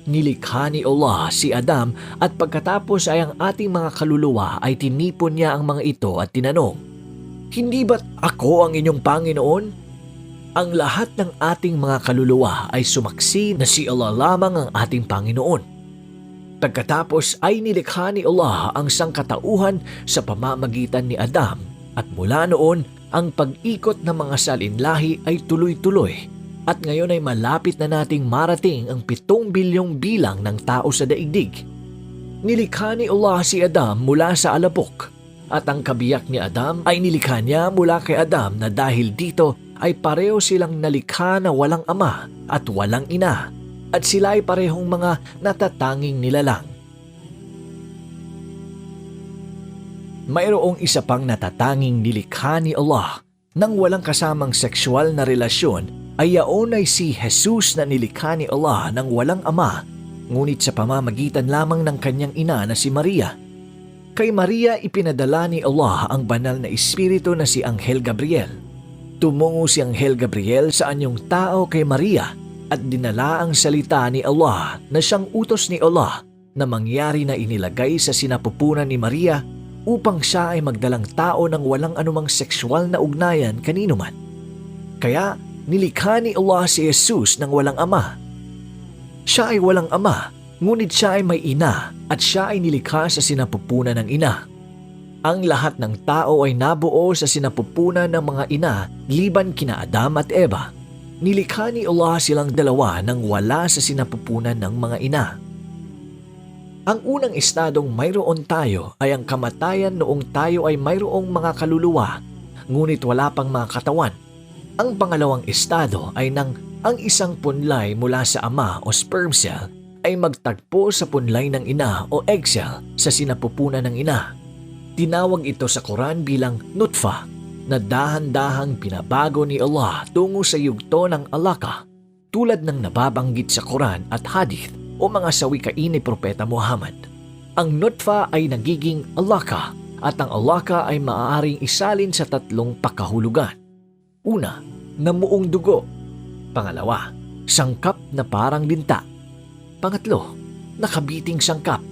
Nilikha ni Allah si Adam at pagkatapos ay ang ating mga kaluluwa ay tinipon niya ang mga ito at tinanong, "Hindi ba't ako ang inyong Panginoon?" Ang lahat ng ating mga kaluluwa ay sumaksi na si Allah lamang ang ating Panginoon. Pagkatapos ay nilikha ni Allah ang sangkatauhan sa pamamagitan ni Adam at mula noon ang pag-ikot ng mga salinlahi ay tuloy-tuloy. At ngayon ay malapit na nating marating ang 7 bilyong bilang ng tao sa daigdig. Nilikha ni Allah si Adam mula sa alabok at ang kabiyak ni Adam ay nilikha niya mula kay Adam na dahil dito ay pareho silang nalikha na walang ama at walang ina at sila ay parehong mga natatanging nilalang. Mayroong isa pang natatanging nilikha ni Allah nang walang kasamang sexual na relasyon ay yaon ay si Jesus na nilikha ni Allah ng walang ama, ngunit sa pamamagitan lamang ng kanyang ina na si Maria. Kay Maria ipinadala ni Allah ang banal na espiritu na si Anghel Gabriel. Tumungo si Anghel Gabriel sa anyong tao kay Maria at dinala ang salita ni Allah na siyang utos ni Allah na mangyari na inilagay sa sinapupunan ni Maria upang siya ay magdalang tao ng walang anumang sexual na ugnayan kanino man. Kaya nilikha ni Allah si Jesus ng walang ama. Siya ay walang ama, ngunit siya ay may ina at siya ay nilikha sa sinapupunan ng ina. Ang lahat ng tao ay nabuo sa sinapupunan ng mga ina liban kina Adam at Eva. Nilikha ni Allah silang dalawa nang wala sa sinapupunan ng mga ina. Ang unang estadong mayroon tayo ay ang kamatayan noong tayo ay mayroong mga kaluluwa, ngunit wala pang mga katawan. Ang pangalawang estado ay nang ang isang punlay mula sa ama o sperm cell ay magtagpo sa punlay ng ina o egg cell sa sinapupunan ng ina. Tinawag ito sa Quran bilang nutfa na dahan-dahang pinabago ni Allah tungo sa yugto ng alaka tulad ng nababanggit sa Quran at hadith o mga sawikain ni Propeta Muhammad. Ang nutfa ay nagiging alaka at ang alaka ay maaaring isalin sa 3 pakahulugan. Una, namuong dugo. Pangalawa, sangkap na parang linta. Pangatlo, nakabiting sangkap.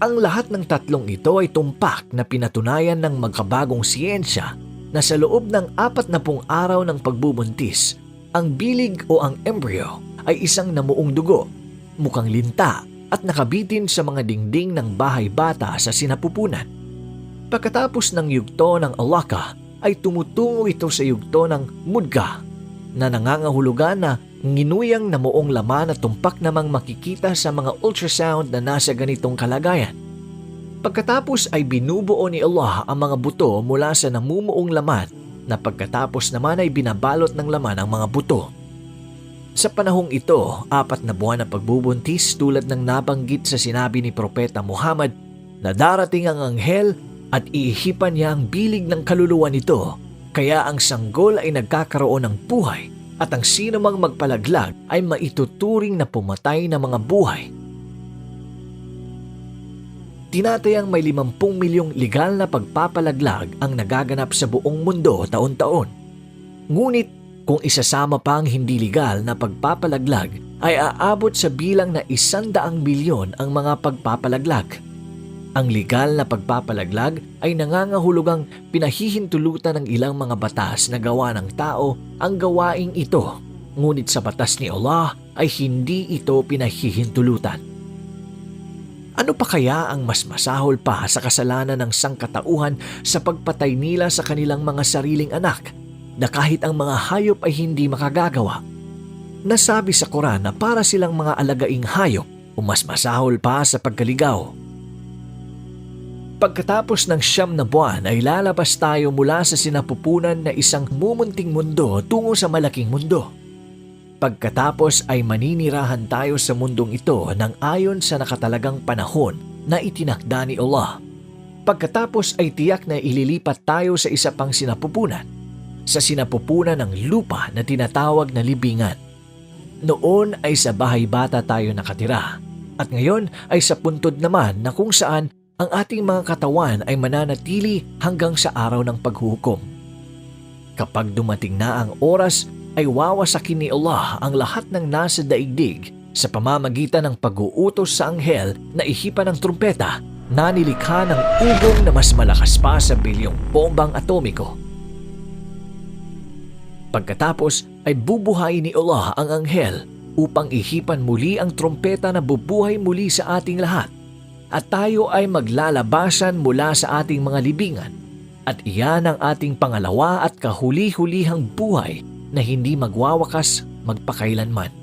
Ang lahat ng 3 ito ay tumpak na pinatunayan ng magkabagong siyensya na sa loob ng 40 araw ng pagbubuntis, ang bilig o ang embryo ay isang namuong dugo, mukhang linta at nakabitin sa mga dingding ng bahay bata sa sinapupunan. Pagkatapos ng yugto ng alaka, ay tumutungo ito sa yugto ng mudga na nangangahulugan na nginuyang na moong laman at tumpak namang makikita sa mga ultrasound na nasa ganitong kalagayan. Pagkatapos ay binubuo ni Allah ang mga buto mula sa namumuong laman na pagkatapos naman ay binabalot ng laman ang mga buto. Sa panahong ito, 4 na buwan na pagbubuntis tulad ng nabanggit sa sinabi ni Propeta Muhammad na darating ang anghel at iihipan niya ang bilig ng kaluluwa nito, kaya ang sanggol ay nagkakaroon ng buhay at ang sino mang magpalaglag ay maituturing na pumatay na mga buhay. Tinatayang may 50 milyong legal na pagpapalaglag ang nagaganap sa buong mundo taon-taon. Ngunit kung isasama pa ang hindi legal na pagpapalaglag ay aabot sa bilang na 100 milyon ang mga pagpapalaglag. Ang legal na pagpapalaglag ay nangangahulugang pinahihintulutan ng ilang mga batas na gawa ng tao ang gawaing ito, ngunit sa batas ni Allah ay hindi ito pinahihintulutan. Ano pa kaya ang mas masahol pa sa kasalanan ng sangkatauhan sa pagpatay nila sa kanilang mga sariling anak na kahit ang mga hayop ay hindi makagagawa? Nasabi sa Quran na para silang mga alagaing hayop o mas masahol pa sa pagkaligaw. Pagkatapos ng 9 na buwan ay lalabas tayo mula sa sinapupunan na isang mumunting mundo tungo sa malaking mundo. Pagkatapos ay maninirahan tayo sa mundong ito ng ayon sa nakatalagang panahon na itinakda ni Allah. Pagkatapos ay tiyak na ililipat tayo sa isa pang sinapupunan, sa sinapupunan ng lupa na tinatawag na libingan. Noon ay sa bahay bata tayo nakatira at ngayon ay sa puntod naman na kung saan ang ating mga katawan ay mananatili hanggang sa araw ng paghuhukom. Kapag dumating na ang oras, ay wawasakin ni Allah ang lahat ng nasa daigdig Sa pamamagitan ng pag-uutos sa anghel na ihipan ng trumpeta, nanilikha ng ugong na mas malakas pa sa bilyong bombang atomiko. Pagkatapos ay bubuhayin ni Allah ang anghel upang ihipan muli ang trumpeta na bubuhay muli sa ating lahat, at tayo ay maglalabasan mula sa ating mga libingan, at iyan ang ating pangalawa at kahuli-hulihang buhay na hindi magwawakas magpakailanman.